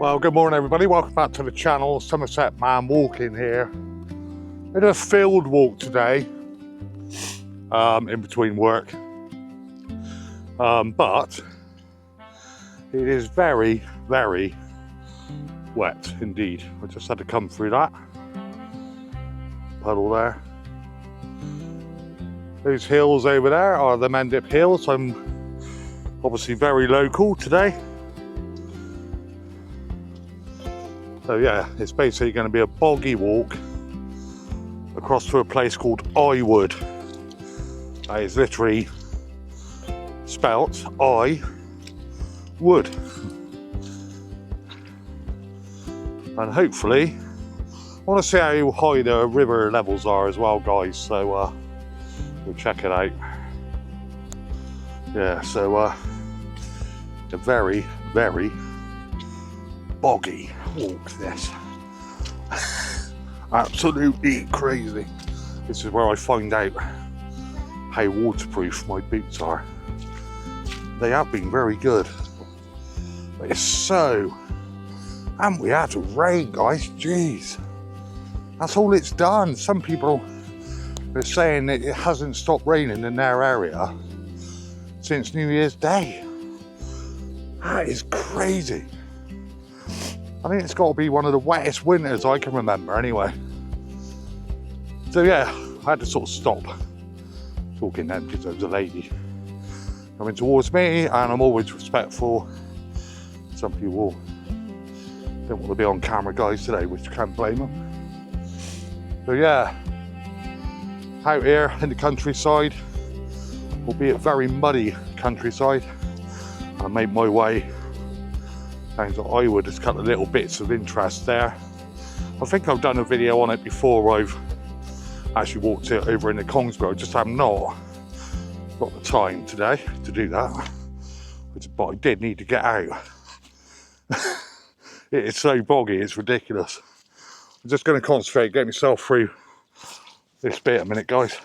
Well, good morning everybody, welcome back to the channel. Somerset man walking here. I did a field walk today in between work, but it is very, very wet indeed. I just had to come through that puddle there. Those hills over there are the Mendip Hills. I'm obviously very local today. So yeah, it's basically going to be a boggy walk across to a place called Iwood. That is literally spelt I wood. And hopefully, I want to see how high the river levels are as well, guys. So we'll check it out. Yeah, so a very, very boggy walk this. Absolutely crazy. This is where I find out how waterproof my boots are. They have been very good, but it's so, and we had rain, guys. Jeez, that's all it's done. Some people are saying that it hasn't stopped raining in their area since New Year's Day. That is crazy. I think it's got to be one of the wettest winters I can remember anyway. So yeah, I had to sort of stop talking then because there was a lady coming towards me, and I'm always respectful. Some people don't want to be on camera, guys, today, which you can't blame them. So yeah, out here in the countryside, albeit very muddy countryside, and I made my way down to Iwood. There's a couple of little bits of interest there. I think I've done a video on it before. I've actually walked it over in the Kongsborough. I just have not got the time today to do that, but I did need to get out. It is so boggy, it's ridiculous. I'm just going to concentrate, get myself through this bit a minute, guys.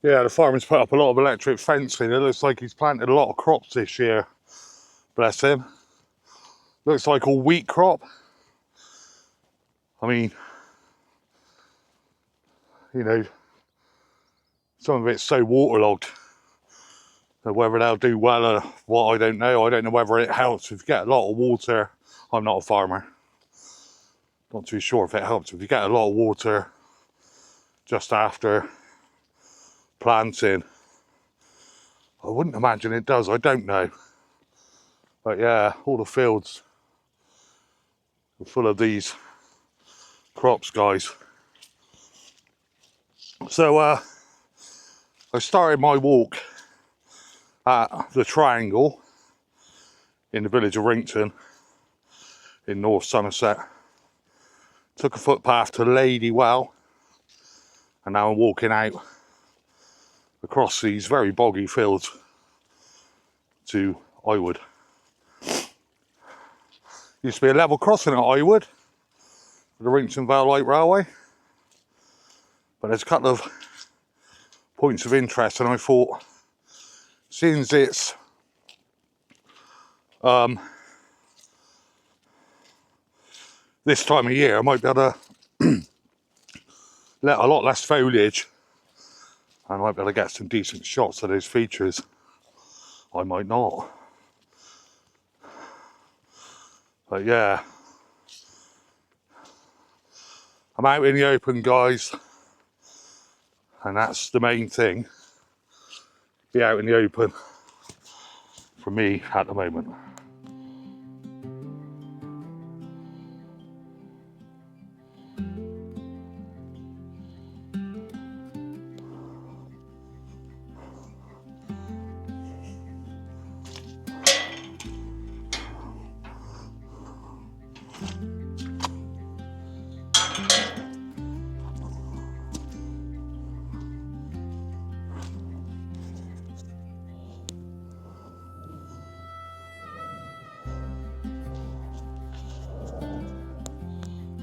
Yeah, the farmer's put up a lot of electric fencing. It looks like he's planted a lot of crops this year. Bless him. Looks like a wheat crop. I mean, you know, some of it's so waterlogged that whether they'll do well or what, I don't know. I don't know whether it helps if you get a lot of water. I'm not a farmer. Not too sure if it helps if you get a lot of water just after planting. I wouldn't imagine it does. I don't know. But yeah, all the fields are full of these crops, guys. So I started my walk at the Triangle in the village of Wrington in North Somerset. Took a footpath to Lady Well, and now I'm walking out across these very boggy fields to Iwood. Used to be a level crossing at Iwood for the Wrington Vale Light Railway, but there's a couple of points of interest, and I thought, since it's this time of year, I might be able to let a lot less foliage, and I might be able to get some decent shots of those features. I might not. But yeah, I'm out in the open, guys, and that's the main thing. Be out in the open for me at the moment.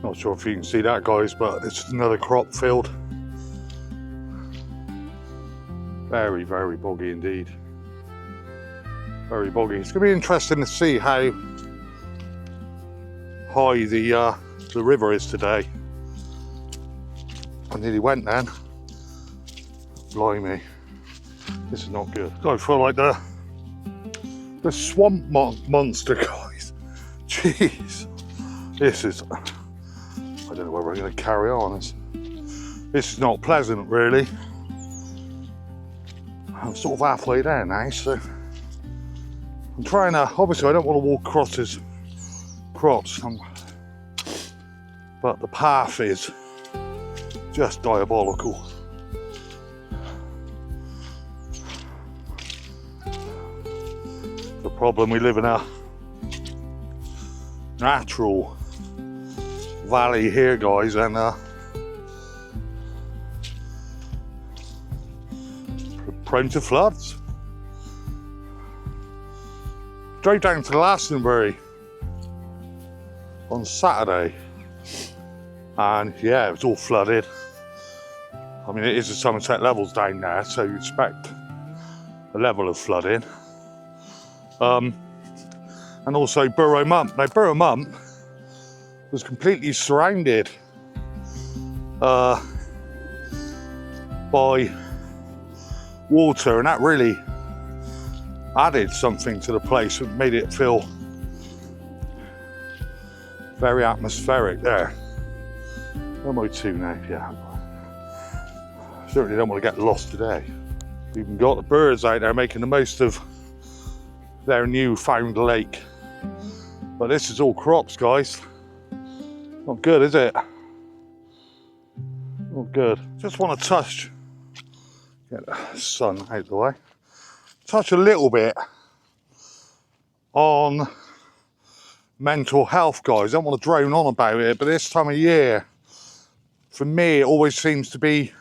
Not sure if you can see that, guys, but it's another crop field. Very, very boggy indeed. Very boggy. It's going to be interesting to see how high the river is today. I nearly went then. Blimey, this is not good. I feel like the swamp monster, guys. Jeez, this is. I don't know whether I'm going to carry on. This is not pleasant, really. I'm sort of halfway there now, so I'm trying to. Obviously, I don't want to walk across his crops, but the path is just diabolical. The problem, we live in a natural valley here, guys, and prone to floods. Drove down to Glastonbury on Saturday, and yeah, it was all flooded. I mean, it is the Somerset levels down there, so you expect a level of flooding. And also Borough Mump. Now, Borough Mump was completely surrounded by water, and that really added something to the place and made it feel very atmospheric there. Where am I to now? Yeah, certainly don't want to get lost today. We've even got the birds out there making the most of their newfound lake. But this is all crops, guys. Not good, is it? Not good. Just want to get the sun out of the way. Touch a little bit on mental health, guys. I don't want to drone on about it, but this time of year, for me, it always seems to be, you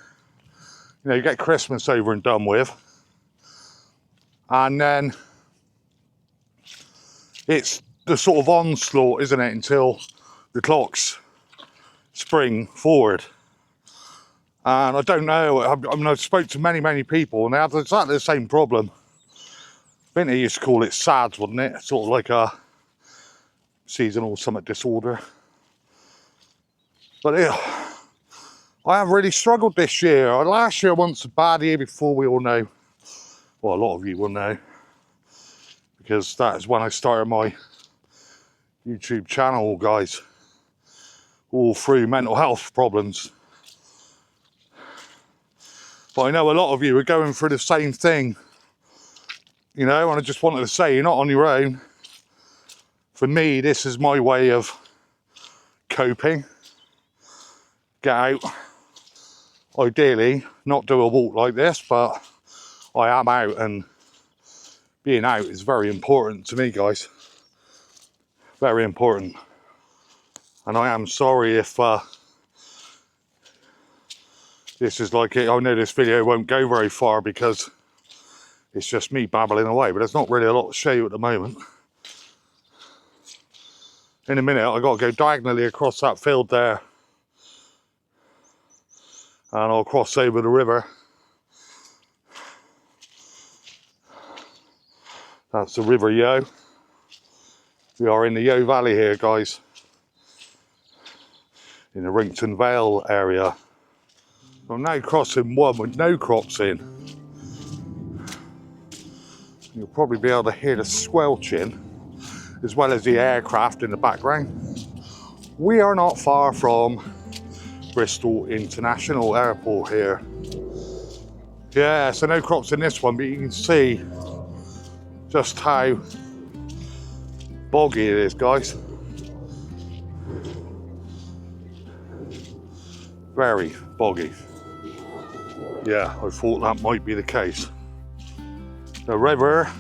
know, you get Christmas over and done with, and then it's the sort of onslaught, isn't it, until the clocks spring forward. And I don't know, I mean, I've spoke to many people, and they have exactly the same problem. I think they used to call it SADS, wouldn't it? Sort of like a seasonal something disorder. But yeah, I have really struggled this year. Last year wasn't so bad. The year before, we all know, well, a lot of you will know, because that is when I started my YouTube channel, guys, all through mental health problems. But I know a lot of you are going through the same thing, you know, and I just wanted to say, you're not on your own. For me, this is my way of coping. Get out, ideally, not do a walk like this, but I am out, and being out is very important to me, guys. Very important. And I am sorry if this is like it. I know this video won't go very far because it's just me babbling away, but there's not really a lot to show you at the moment. In a minute, I've got to go diagonally across that field there, and I'll cross over the river. That's the River Yeo. We are in the Yeo Valley here, guys, in the Wrington Vale area. I'm now crossing one with no crops in. You'll probably be able to hear the squelching as well as the aircraft in the background. We are not far from Bristol International Airport here. Yeah, so no crops in this one, but you can see just how boggy it is, guys. Very boggy. Yeah, I thought that might be the case. The river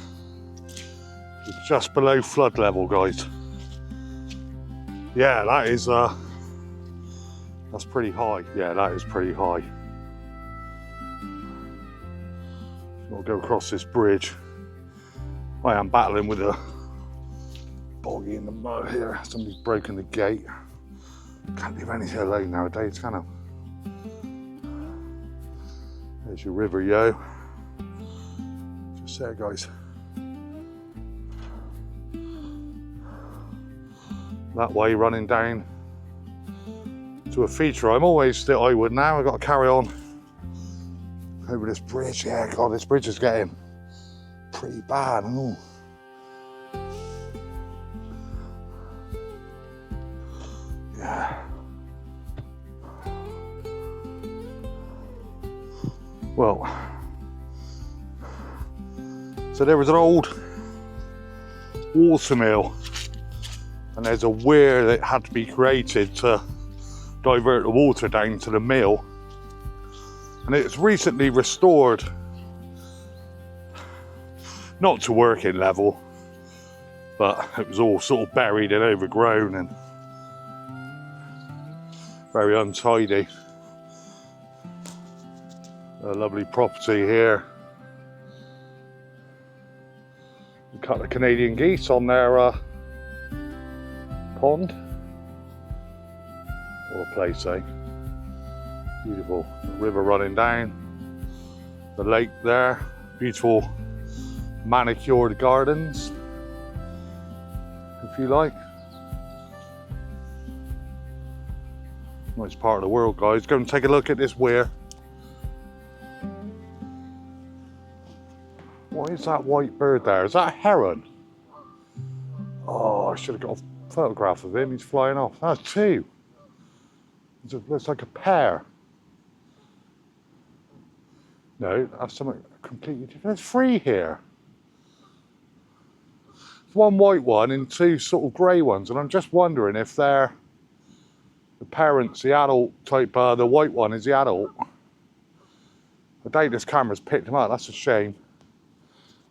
is just below flood level, guys. Yeah, that is that's pretty high. Yeah, that is pretty high. I'll go across this bridge. I am battling with a boggy in the mud here. Somebody's broken the gate. Can't leave anything alone nowadays, can I? There's your River Yeo. Just there, guys. that way running down to a feature. I'm always still at Iwood now. I've got to carry on over this bridge. Yeah, God, this bridge is getting pretty bad. Ooh. Yeah. Well, so there was an old water mill, and there's a weir that had to be created to divert the water down to the mill, and it's recently restored, not to working level, but it was all sort of buried and overgrown and very untidy. A lovely property here. A couple of Canadian geese on their pond, or place, eh? Beautiful river running down, the lake there, beautiful manicured gardens, if you like. Nice part of the world, guys. Go and take a look at this weir. What is that white bird there? Is that a heron? Oh, I should have got a photograph of him. He's flying off. That's two. It looks like a pair. No, that's something completely different. There's three here. There's one white one and two sort of grey ones, and I'm just wondering if they're the parents, the adult type. The white one is the adult. I doubt this camera's picked them up. That's a shame.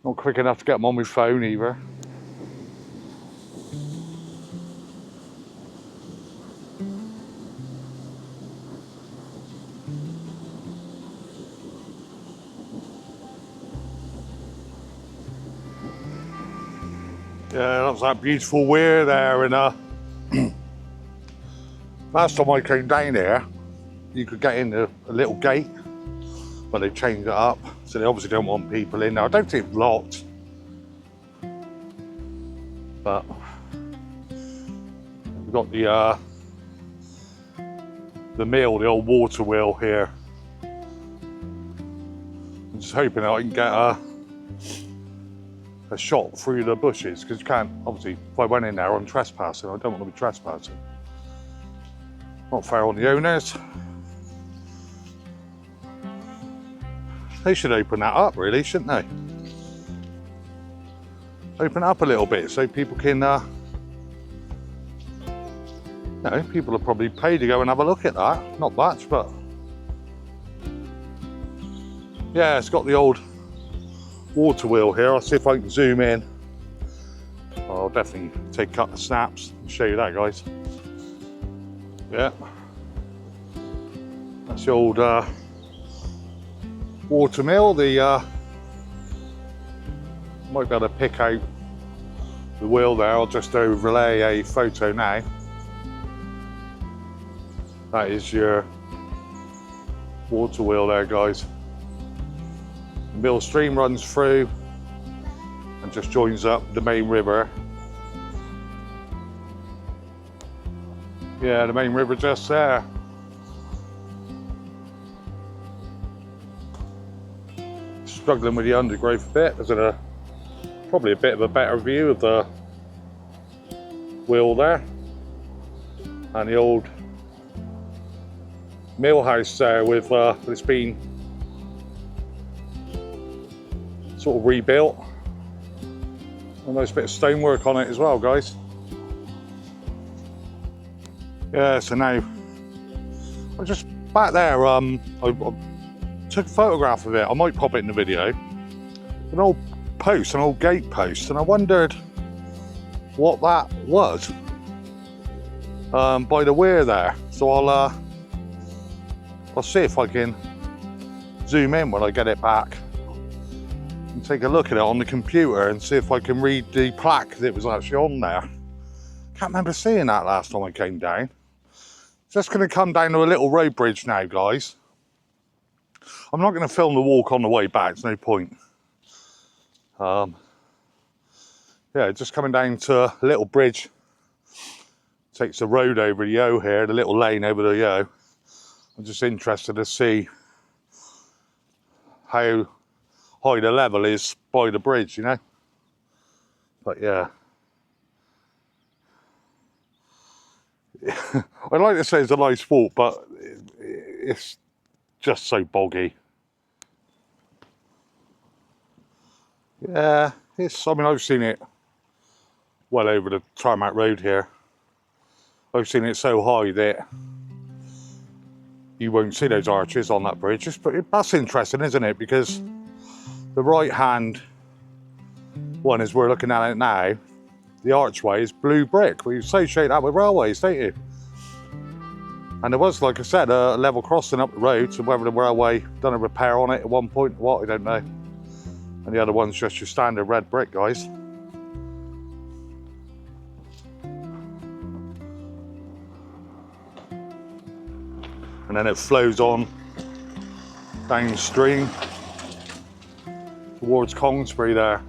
Not quick enough to get them on my phone either. Yeah, that's that beautiful weir there, and last time I came down here, you could get in a little gate, but they've changed it up, so they obviously don't want people in there. I don't think it's locked, but we've got the mill, the old water wheel here. I'm just hoping that I can get a shot through the bushes, because you can't, obviously, if I went in there, I'm trespassing. I don't want to be trespassing. Not fair on the owners. They should open that up, really, shouldn't they? Open it up a little bit so people can, people will probably pay to go and have a look at that. Not much, but yeah, it's got the old water wheel here. I'll see if I can zoom in. I'll definitely take a couple of snaps and show you that, guys. Yeah, that's the old water mill. The might be able to pick out the wheel there. I'll just overlay a photo now. That is your water wheel there, guys. The mill stream runs through and just joins up the main river. Yeah, the main river just there. Struggling with the undergrowth a bit. There's probably a bit of a better view of the wheel there. And the old mill house there with it's been sort of rebuilt. A nice bit of stonework on it as well, guys. Yeah, so now I'm just back there. I took a photograph of it. I might pop it in the video. An old post, an old gate post, and I wondered what that was by the weir there. So I'll see if I can zoom in when I get it back and take a look at it on the computer and see if I can read the plaque that was actually on there. Can't remember seeing that last time I came down. Just going to come down to a little road bridge now, guys. I'm not going to film the walk on the way back, there's no point. Yeah, just coming down to a little bridge Takes the road over the Yeo here, the little lane over the Yeo. I'm just interested to see how high the level is by the bridge, you know. But yeah. I'd like to say it's a nice walk, but it's just so boggy. Yeah, I mean, I've seen it well over the tarmac road here. I've seen it so high that you won't see those arches on that bridge. That's interesting, isn't it? Because the right hand one, as we're looking at it now, the archway is blue brick. We associate that with railways, don't you? And there was, like I said, a level crossing up the road, so whether the railway done a repair on it at one point or what, I don't know. And the other one's just your standard red brick, guys. And then it flows on downstream towards Congsbury there.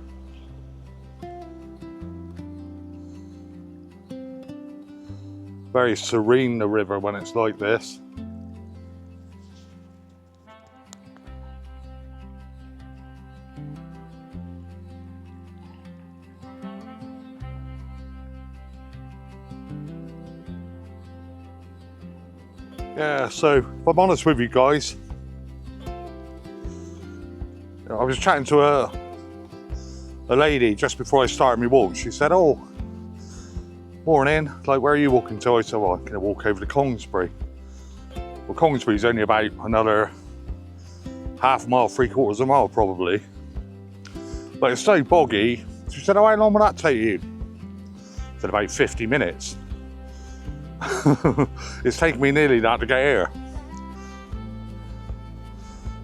Very serene, the river, when it's like this. Yeah, so if I'm honest with you guys, I was chatting to a lady just before I started my walk. She said, "Oh, morning, like, where are you walking to?" I said, "Well, I'm going to walk over to Congsbury." Well, Congsbury's only about another half mile, 3/4 of a mile probably. But it's so boggy. She said, "Oh, how long will that take you?" I said, "About 50 minutes. It's taken me nearly that to get here.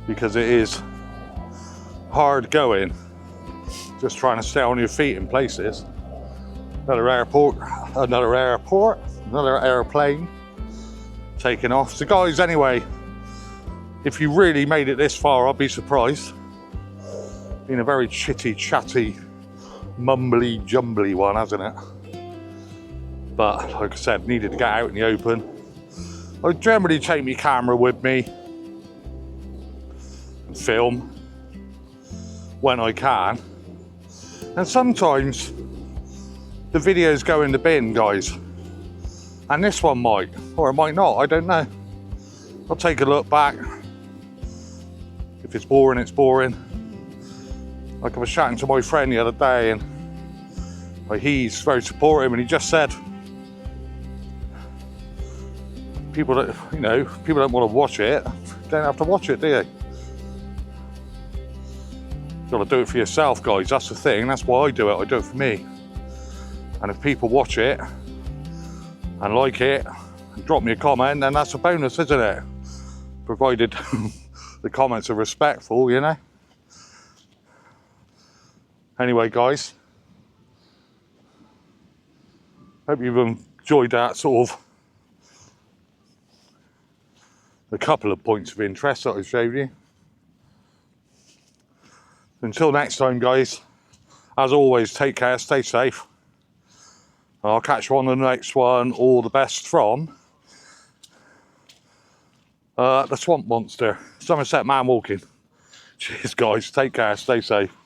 Because it is hard going, just trying to stay on your feet in places. Another airplane taking off. So guys, anyway, if you really made it this far, I'll be surprised. Been a very chitty, chatty, mumbly, jumbly one, hasn't it? But like I said, needed to get out in the open. I generally take my camera with me and film when I can. And sometimes the videos go in the bin, guys. And this one might, or it might not, I don't know. I'll take a look back. If it's boring, it's boring. Like I was chatting to my friend the other day, and he's very supportive, and he just said, people that, you know, people don't want to watch it, don't have to watch it, do you? You've got to do it for yourself, guys. That's the thing. That's why I do it. I do it for me. And if people watch it and like it and drop me a comment, then that's a bonus, isn't it? Provided the comments are respectful, you know. Anyway, guys, hope you've enjoyed that sort of a couple of points of interest that I showed you. Until next time, guys, as always, take care, stay safe. I'll catch you on the next one. All the best from the Swamp Monster, Somerset Man Walking. Cheers, guys, take care, stay safe.